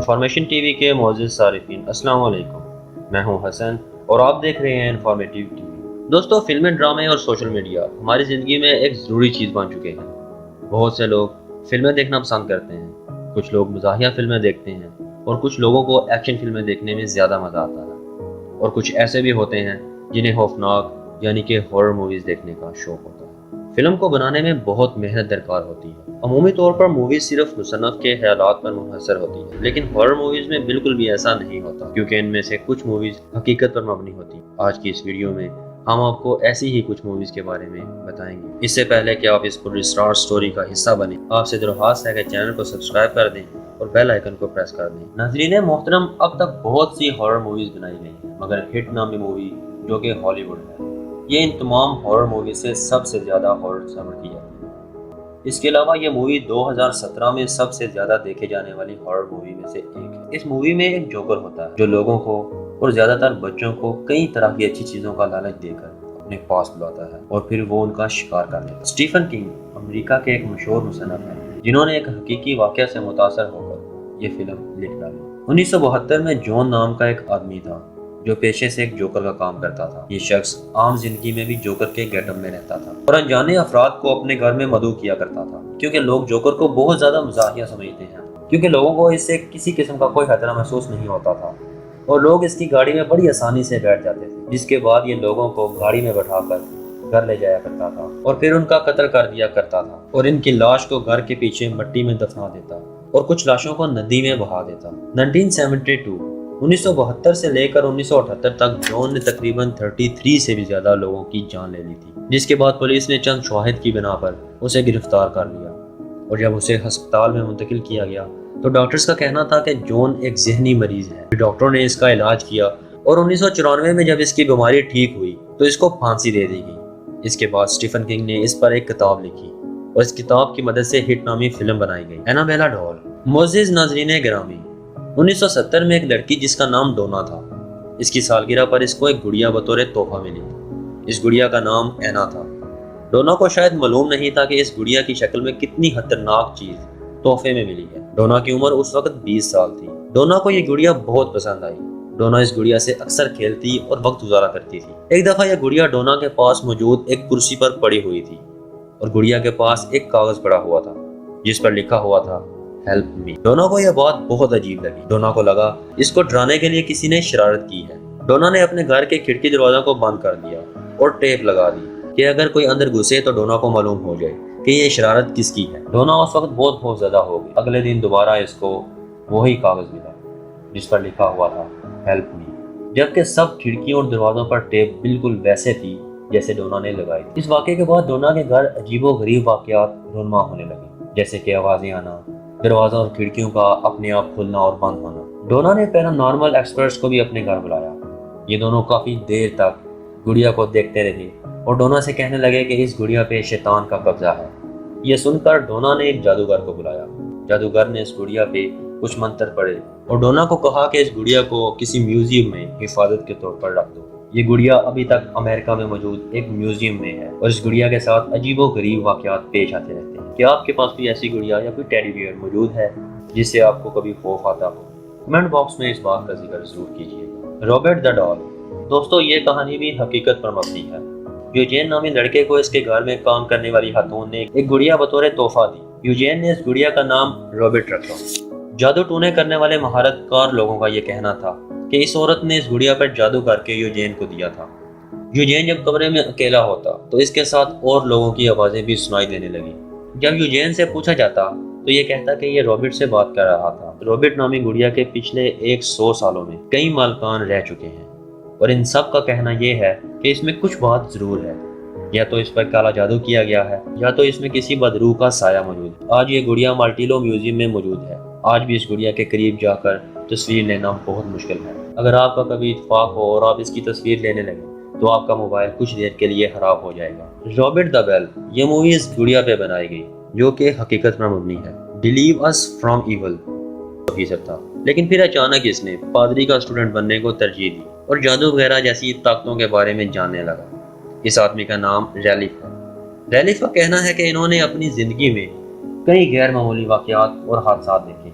Information T V کے معزز صارفین السلام علیکم، میں ہوں حسن اور آپ دیکھ رہے ہیں انفارمیٹیو ٹی وی۔ دوستو، فلمیں، ڈرامے اور سوشل میڈیا ہماری زندگی میں ایک ضروری چیز بن چکے ہیں۔ بہت سے لوگ فلمیں دیکھنا پسند کرتے ہیں، کچھ لوگ مزاحیہ فلمیں دیکھتے ہیں اور کچھ لوگوں کو ایکشن فلمیں دیکھنے میں زیادہ مزہ آتا ہے، اور کچھ ایسے بھی ہوتے ہیں جنہیں خوفناک یعنی کہ ہارر موویز دیکھنے کا شوق ہوتا ہے۔ فلم کو بنانے میں بہت محنت درکار ہوتی ہے۔ عمومی طور پر موویز صرف مصنف کے خیالات پر منحصر ہوتی ہے، لیکن ہارر موویز میں بالکل بھی ایسا نہیں ہوتا، کیونکہ ان میں سے کچھ موویز حقیقت پر مبنی ہوتی ہیں۔ آج کی اس ویڈیو میں ہم آپ کو ایسی ہی کچھ موویز کے بارے میں بتائیں گے۔ اس سے پہلے کہ آپ اس پر ریسٹارٹ سٹوری کا حصہ بنیں، آپ سے درخواست ہے کہ چینل کو سبسکرائب کر دیں اور بیل آئیکن کو پریس کر دیں۔ ناظرین محترم، اب تک بہت سی ہارر موویز بنائی گئی ہیں، مگر ہٹ نامی مووی جو کہ ہالی ووڈ ہے، یہ ان تمام ہارر مووی سے سب سے زیادہ ہارر سمجھ کی جاتی ہے۔ اس کے علاوہ یہ مووی 2017 میں سب سے زیادہ دیکھے جانے والی ہارر مووی میں سے ایک ہے۔ اس مووی میں ایک جوکر ہوتا ہے جو لوگوں کو اور زیادہ تر بچوں کو کئی طرح کی اچھی چیزوں کا لالچ دے کر اپنے پاس بلاتا ہے اور پھر وہ ان کا شکار کر لیتا ہے۔ اسٹیفن کنگ امریکہ کے ایک مشہور مصنف ہیں جنہوں نے ایک حقیقی واقعہ سے متاثر ہو کر یہ فلم لکھ ڈالی۔ 1972 میں جون نام کا ایک آدمی تھا جو پیشے سے ایک جوکر کا کام کرتا تھا۔ یہ شخص عام زندگی میں بھی جوکر کے گیٹ اپ میں رہتا تھا اور انجانے افراد کو اپنے گھر میں مدعو کیا کرتا تھا، کیونکہ لوگ جوکر کو بہت زیادہ مزاحیہ سمجھتے ہیں، کیونکہ لوگوں کو اس سے کسی قسم کا کوئی خطرہ محسوس نہیں ہوتا تھا اور لوگ اس کی گاڑی میں بڑی آسانی سے بیٹھ جاتے تھے، جس کے بعد یہ لوگوں کو گاڑی میں بٹھا کر گھر لے جایا کرتا تھا اور پھر ان کا قتل کر دیا کرتا تھا اور ان کی لاش کو گھر کے پیچھے مٹی میں دفنا دیتا اور کچھ لاشوں کو ندی میں بہا دیتا۔ 1972 سے لے کر 1978 تک جون نے تقریباً 33 سے بھی زیادہ لوگوں کی جان لے لی تھی، جس کے بعد پولیس نے چند شواہد کی بنا پر اسے گرفتار کر لیا اور جب اسے ہسپتال میں منتقل کیا گیا تو ڈاکٹرز کا کہنا تھا کہ جون ایک ذہنی مریض ہے۔ ڈاکٹروں نے اس کا علاج کیا اور 1994 میں جب اس کی بیماری ٹھیک ہوئی تو اس کو پھانسی دے دی گئی۔ اس کے بعد اسٹیفن کنگ نے اس پر ایک کتاب لکھی اور اس کتاب کی مدد سے ہٹ نامی فلم بنائی گئی، اینابیلا ڈول۔ معزز ناظرین گرامی، 1970 میں ایک لڑکی جس کا نام ڈونا تھا، اس کی سالگرہ پر اس کو ایک گڑیا بطور تحفہ ملی۔ اس گڑیا کا نام اینا تھا۔ ڈونا کو شاید معلوم نہیں تھا کہ اس گڑیا کی شکل میں کتنی خطرناک چیز تحفے میں ملی ہے۔ ڈونا کی عمر اس وقت 20 سال تھی۔ ڈونا کو یہ گڑیا بہت پسند آئی۔ ڈونا اس گڑیا سے اکثر کھیلتی اور وقت گزارا کرتی تھی۔ ایک دفعہ یہ گڑیا ڈونا کے پاس موجود ایک کرسی پر پڑی ہوئی تھی اور گڑیا کے پاس ایک کاغذ پڑا ہوا تھا جس پر لکھا ہوا تھا ہیلپ می۔ ڈونا کو یہ بات بہت عجیب لگی۔ ڈونا کو لگا اس کو ڈرانے کے لیے کسی نے شرارت کی ہے۔ ڈونا نے اپنے گھر کے کھڑکی دروازوں کو بند کر دیا اور ٹیپ لگا دی کہ اگر کوئی اندر گھسے تو ڈونا کو معلوم ہو جائے کہ یہ شرارت کس کی ہے۔ ڈونا اس وقت بہت زیادہ ہو گئی۔ اگلے دن دوبارہ اس کو وہی کاغذ ملا جس پر لکھا ہوا تھا ہیلپ می، جبکہ سب کھڑکیوں اور دروازوں پر ٹیپ بالکل ویسے تھی جیسے ڈونا نے لگائی تھی۔ اس واقعے کے بعد ڈونا کے گھر عجیب و غریب واقعات رونما ہونے لگے، جیسے کہ آوازیں آنا، دروازوں اور کھڑکیوں کا اپنے آپ کھلنا اور بند ہونا۔ ڈونا نے پیرانارمل ایکسپرٹس کو بھی اپنے گھر بلایا۔ یہ دونوں کافی دیر تک گڑیا کو دیکھتے رہے اور ڈونا سے کہنے لگے کہ اس گڑیا پہ شیطان کا قبضہ ہے۔ یہ سن کر ڈونا نے ایک جادوگر کو بلایا۔ جادوگر نے اس گڑیا پہ کچھ منتر پڑھے اور ڈونا کو کہا کہ اس گڑیا کو کسی میوزیم میں حفاظت کے طور پر رکھ دو۔ یہ گڑیا ابھی تک امریکہ میں موجود ایک میوزیم میں ہے اور اس گڑیا کے ساتھ عجیب و غریب واقعات پیش آتے رہتے ہیں۔ کیا آپ کے پاس بھی ایسی گڑیا یا کوئی ٹیڈی بیئر موجود ہے جس سے آپ کو کبھی خوف آتا ہو؟ کمنٹ باکس میں اس بات کا ذکر ضرور کیجیے گا۔ رابرٹ دا ڈال۔ دوستو، یہ کہانی بھی حقیقت پر مبنی ہے۔ یوجین نامی لڑکے کو اس کے گھر میں کام کرنے والی خاتون نے ایک گڑیا بطور تحفہ دی۔ یوجین نے اس گڑیا کا نام رابرٹ رکھا۔ جادو ٹونے کرنے والے مہارت کار لوگوں کا یہ کہنا تھا کہ اس عورت نے اس گڑیا پر جادو کر کے یوجین کو دیا تھا۔ یوجین جب کمرے میں اکیلا ہوتا تو اس کے ساتھ اور لوگوں کی آوازیں بھی سنائی دینے لگی۔ جب یوجین سے پوچھا جاتا تو یہ کہتا کہ یہ رابرٹ سے بات کر رہا تھا۔ رابرٹ نامی گڑیا کے پچھلے 100 سالوں میں کئی مالکان رہ چکے ہیں اور ان سب کا کہنا یہ ہے کہ اس میں کچھ بات ضرور ہے، یا تو اس پر کالا جادو کیا گیا ہے یا تو اس میں کسی بدروح کا سایہ موجود ہے۔ آج یہ گڑیا مالٹیلو میوزیم میں موجود ہے۔ آج بھی اس گڑیا کے قریب جا کر تصویر لینا بہت مشکل ہے۔ اگر آپ کا کبھی اتفاق ہو اور آپ اس کی تصویر لینے لگیں تو آپ کا موبائل کچھ دیر کے لیے خراب ہو جائے گا۔ رابرٹ دا بیل۔ یہ مووی اس گڑیا پہ بنائی گئی جو کہ حقیقت پر مبنی ہے۔ ڈیلیو اس فرام ایول تھا، لیکن پھر اچانک اس نے پادری کا اسٹوڈنٹ بننے کو ترجیح دی اور جادو وغیرہ جیسی طاقتوں کے بارے میں جاننے لگا۔ اس آدمی کا نام ریلیف ہے۔ ریلیف کا کہنا ہے کہ انہوں نے اپنی زندگی میں کئی غیر معمولی واقعات اور حادثات دیکھے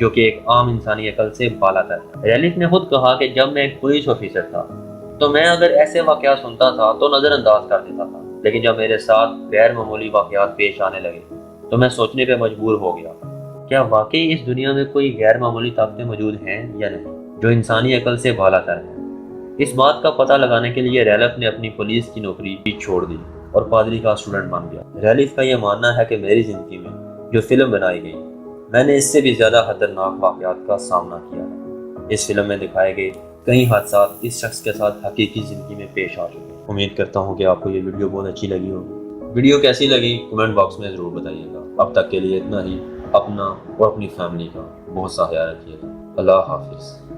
جو کہ ایک عام انسانی عقل سے بالا تر ہے۔ ریلیف نے خود کہا کہ جب میں ایک پولیس آفیسر تھا تو میں اگر ایسے واقعات سنتا تھا تو نظر انداز کر دیتا تھا، لیکن جب میرے ساتھ غیر معمولی واقعات پیش آنے لگے تو میں سوچنے پہ مجبور ہو گیا، کیا واقعی اس دنیا میں کوئی غیر معمولی طاقتیں موجود ہیں یا نہیں جو انسانی عقل سے بالا تر ہیں۔ اس بات کا پتہ لگانے کے لیے ریلیف نے اپنی پولیس کی نوکری بھی چھوڑ دی اور پادری کا اسٹوڈنٹ بن گیا۔ ریلیف کا یہ ماننا ہے کہ میری زندگی میں جو فلم بنائی گئی میں نے اس سے بھی زیادہ خطرناک واقعات کا سامنا کیا ہے۔ اس فلم میں دکھائے گئے کئی حادثات اس شخص کے ساتھ حقیقی زندگی میں پیش آ چکے ہیں۔ امید کرتا ہوں کہ آپ کو یہ ویڈیو بہت اچھی لگی ہو۔ ویڈیو کیسی لگی کمنٹ باکس میں ضرور بتائیے گا۔ اب تک کے لیے اتنا ہی۔ اپنا اور اپنی فیملی کا بہت سا خیال رکھیے گا۔ اللہ حافظ۔